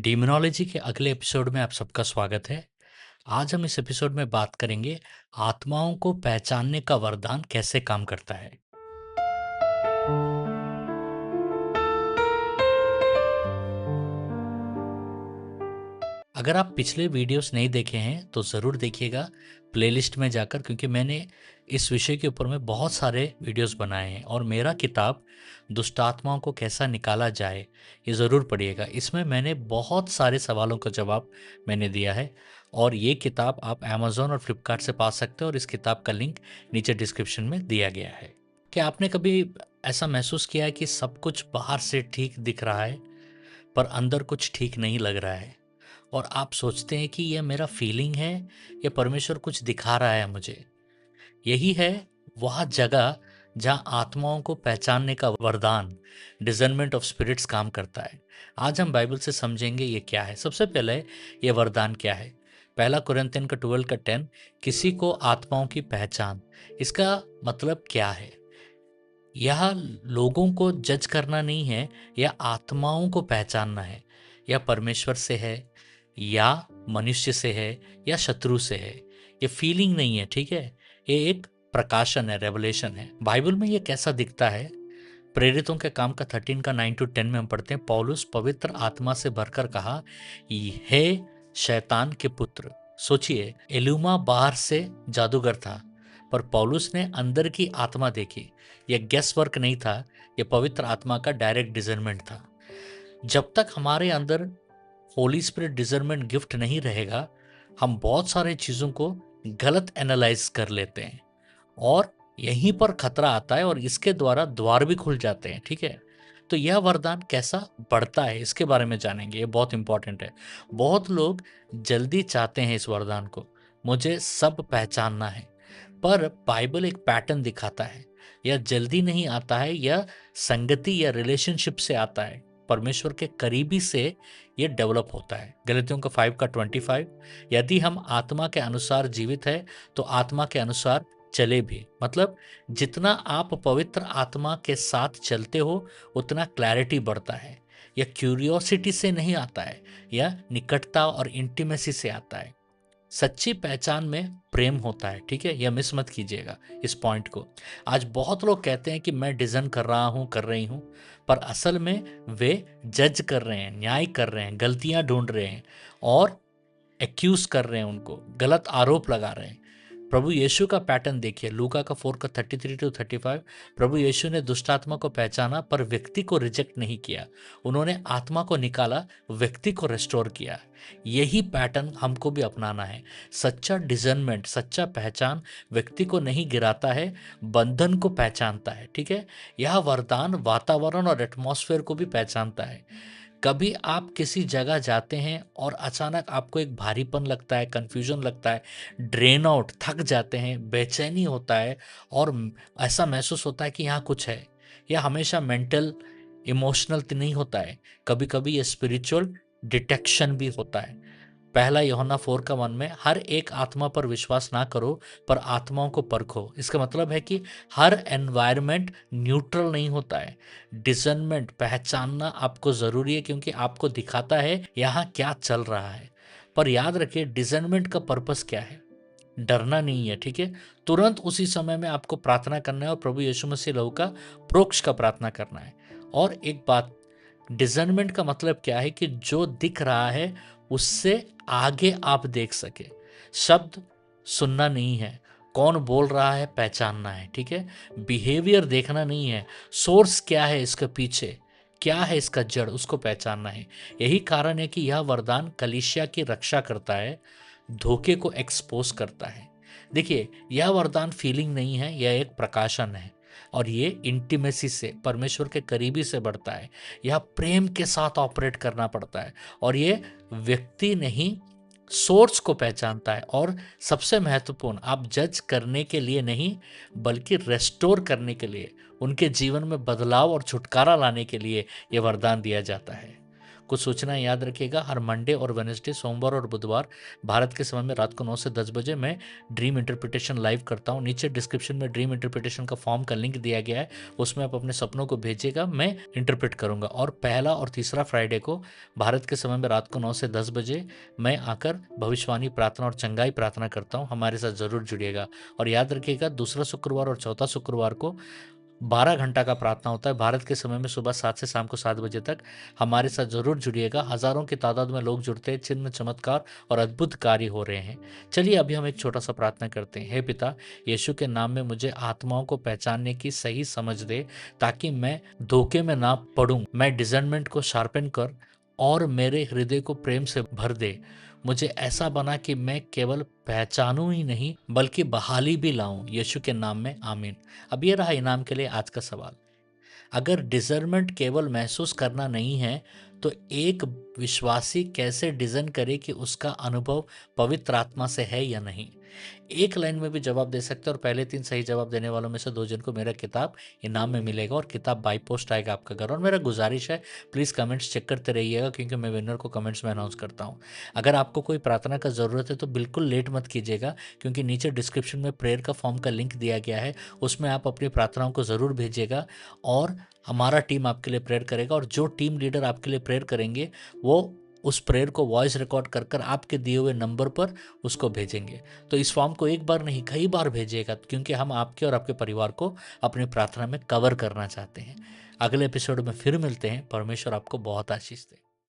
डीमोनोलॉजी के अगले एपिसोड में आप सबका स्वागत है। आज हम इस एपिसोड में बात करेंगे आत्माओं को पहचानने का वरदान कैसे काम करता है। अगर आप पिछले वीडियोस नहीं देखे हैं तो ज़रूर देखिएगा प्लेलिस्ट में जाकर, क्योंकि मैंने इस विषय के ऊपर में बहुत सारे वीडियोस बनाए हैं और मेरा किताब दुष्ट आत्माओं को कैसा निकाला जाए ये ज़रूर पढ़िएगा। इसमें मैंने बहुत सारे सवालों का जवाब मैंने दिया है और ये किताब आप अमेज़न और फ्लिपकार्ट से पा सकते हो और इस किताब का लिंक नीचे डिस्क्रिप्शन में दिया गया है। क्या आपने कभी ऐसा महसूस किया है कि सब कुछ बाहर से ठीक दिख रहा है पर अंदर कुछ ठीक नहीं लग रहा है और आप सोचते हैं कि यह मेरा फीलिंग है या परमेश्वर कुछ दिखा रहा है मुझे? यही है वह जगह जहां आत्माओं को पहचानने का वरदान डिजर्नमेंट ऑफ स्पिरिट्स काम करता है। आज हम बाइबल से समझेंगे ये क्या है। सबसे पहले ये वरदान क्या है। पहला कुरिन्थियन का 12 का 10, किसी को आत्माओं की पहचान, इसका मतलब क्या है? यह लोगों को जज करना नहीं है, यह आत्माओं को पहचानना है। यह परमेश्वर से है या मनुष्य से है या शत्रु से है। ये फीलिंग नहीं है, ठीक है। ये एक प्रकाशन है, रेवलेशन है। बाइबल में ये कैसा दिखता है? प्रेरितों के काम का 13 का 9 to 10 में हम पढ़ते हैं, पौलुस पवित्र आत्मा से भरकर कहा, हे शैतान के पुत्र। सोचिए, एलुमा बाहर से जादूगर था पर पौलुस ने अंदर की आत्मा देखी। यह गेस वर्क नहीं था, यह पवित्र आत्मा का डायरेक्ट डिजर्नमेंट था। जब तक हमारे अंदर होली स्पिरिट डिजर्नमेंट गिफ्ट नहीं रहेगा, हम बहुत सारे चीज़ों को गलत एनालाइज कर लेते हैं और यहीं पर खतरा आता है और इसके द्वारा द्वार भी खुल जाते हैं, ठीक है। तो यह वरदान कैसा बढ़ता है इसके बारे में जानेंगे, ये बहुत इंपॉर्टेंट है। बहुत लोग जल्दी चाहते हैं इस वरदान को, मुझे सब पहचानना है, पर बाइबल एक पैटर्न दिखाता है। यह जल्दी नहीं आता है, यह संगति या रिलेशनशिप से आता है। परमेश्वर के करीबी से यह डेवलप होता है। गलतियों का 5 का 25, यदि हम आत्मा के अनुसार जीवित है तो आत्मा के अनुसार चले भी। मतलब जितना आप पवित्र आत्मा के साथ चलते हो उतना क्लैरिटी बढ़ता है। यह क्यूरियोसिटी से नहीं आता है, यह निकटता और इंटीमेसी से आता है। सच्ची पहचान में प्रेम होता है, ठीक है। यह मिस मत कीजिएगा इस पॉइंट को। आज बहुत लोग कहते हैं कि मैं डिजन कर रहा हूं, कर रही हूं, पर असल में वे जज कर रहे हैं, न्याय कर रहे हैं, गलतियां ढूंढ रहे हैं और एक्यूज कर रहे हैं, उनको गलत आरोप लगा रहे हैं। प्रभु यीशु का पैटर्न देखिए, लूका का 4 का 33 to 35। प्रभु यीशु ने दुष्ट आत्मा को पहचाना पर व्यक्ति को रिजेक्ट नहीं किया। उन्होंने आत्मा को निकाला, व्यक्ति को रेस्टोर किया। यही पैटर्न हमको भी अपनाना है। सच्चा डिजर्नमेंट, सच्चा पहचान व्यक्ति को नहीं गिराता है, बंधन को पहचानता है, ठीक है। यह वरदान वातावरण और एटमॉस्फेयर को भी पहचानता है। कभी आप किसी जगह जाते हैं और अचानक आपको एक भारीपन लगता है, कंफ्यूजन लगता है, ड्रेन आउट, थक जाते हैं, बेचैनी होता है और ऐसा महसूस होता है कि यहाँ कुछ है। यह हमेशा मेंटल इमोशनल नहीं होता है, कभी कभी ये स्पिरिचुअल डिटेक्शन भी होता है। पहला यूहन्ना 4 का 1 में, हर एक आत्मा पर विश्वास ना करो पर आत्माओं को परखो। इसका मतलब है कि हर एनवायरनमेंट न्यूट्रल नहीं होता है। डिजर्नमेंट, पहचानना आपको ज़रूरी है क्योंकि आपको दिखाता है यहाँ क्या चल रहा है। पर याद रखिए, डिजर्नमेंट का पर्पस क्या है? डरना नहीं है, ठीक है। तुरंत उसी समय में आपको प्रार्थना करना है और प्रभु यीशु मसीह लहू का प्रोक्ष का प्रार्थना करना है। और एक बात, डिजर्नमेंट का मतलब क्या है कि जो दिख रहा है उससे आगे आप देख सके। शब्द सुनना नहीं है, कौन बोल रहा है पहचानना है, ठीक है। बिहेवियर देखना नहीं है, सोर्स क्या है इसके पीछे, क्या है इसका जड़, उसको पहचानना है। यही कारण है कि यह वरदान कलीसिया की रक्षा करता है, धोखे को एक्सपोज करता है। देखिए, यह वरदान फीलिंग नहीं है, यह एक प्रकाशन है और ये इंटीमेसी से, परमेश्वर के करीबी से बढ़ता है। यह प्रेम के साथ ऑपरेट करना पड़ता है और ये व्यक्ति नहीं, सोर्स को पहचानता है। और सबसे महत्वपूर्ण, आप जज करने के लिए नहीं बल्कि रेस्टोर करने के लिए, उनके जीवन में बदलाव और छुटकारा लाने के लिए यह वरदान दिया जाता है। कुछ सूचनाएं याद रखिएगा, हर मंडे और वेडनेसडे, सोमवार और बुधवार भारत के समय में रात को 9 से 10 बजे मैं ड्रीम इंटरप्रिटेशन लाइव करता हूँ। नीचे डिस्क्रिप्शन में ड्रीम इंटरप्रिटेशन का फॉर्म का लिंक दिया गया है, उसमें आप अपने सपनों को भेजिएगा, मैं इंटरप्रेट करूंगा। और पहला और तीसरा फ्राइडे को भारत के समय में रात को 9 से 10 बजे मैं आकर भविष्यवाणी प्रार्थना और चंगाई प्रार्थना करता हूँ। हमारे साथ जरूर जुड़िएगा। और याद रखिएगा, दूसरा शुक्रवार और चौथा शुक्रवार को 12 घंटा का प्रार्थना होता है भारत के समय में, सुबह 7 से शाम को 7 बजे तक। हमारे साथ जरूर जुड़िएगा। हजारों की तादाद में लोग जुड़ते हैं, चिन्ह चमत्कार और अद्भुत कार्य हो रहे हैं। चलिए अभी हम एक छोटा सा प्रार्थना करते हैं। हे पिता, यीशु के नाम में मुझे आत्माओं को पहचानने की सही समझ दे, ताकि मैं धोखे में ना पड़ूं। मैं डिजर्नमेंट को शार्पन कर और मेरे हृदय को प्रेम से भर दे। मुझे ऐसा बना कि मैं केवल पहचानूं ही नहीं बल्कि बहाली भी लाऊं। यीशु के नाम में आमीन। अब ये रहा इनाम के लिए आज का सवाल। अगर डिजर्नमेंट केवल महसूस करना नहीं है, तो एक विश्वासी कैसे डिजर्न करे कि उसका अनुभव पवित्र आत्मा से है या नहीं? एक लाइन में भी जवाब दे सकते हैं, और पहले 3 सही जवाब देने वालों में से 2 जन को मेरा किताब इनाम में मिलेगा, और किताब बाई पोस्ट आएगा आपका घर। और मेरा गुजारिश है, प्लीज़ कमेंट्स चेक करते रहिएगा, क्योंकि मैं विनर को कमेंट्स में अनाउंस करता हूँ। अगर आपको कोई प्रार्थना का ज़रूरत है तो बिल्कुल लेट मत कीजिएगा, क्योंकि नीचे डिस्क्रिप्शन में प्रेयर का फॉर्म का लिंक दिया गया है, उसमें आप अपनी प्रार्थनाओं को ज़रूर भेजिएगा, और हमारा टीम आपके लिए प्रेयर करेगा। और जो टीम लीडर आपके लिए प्रेयर करेंगे, वो उस प्रेयर को वॉइस रिकॉर्ड कर कर आपके दिए हुए नंबर पर उसको भेजेंगे। तो इस फॉर्म को एक बार नहीं, कई बार भेजिएगा, क्योंकि हम आपके और आपके परिवार को अपनी प्रार्थना में कवर करना चाहते हैं। अगले एपिसोड में फिर मिलते हैं। परमेश्वर आपको बहुत आशीष दे।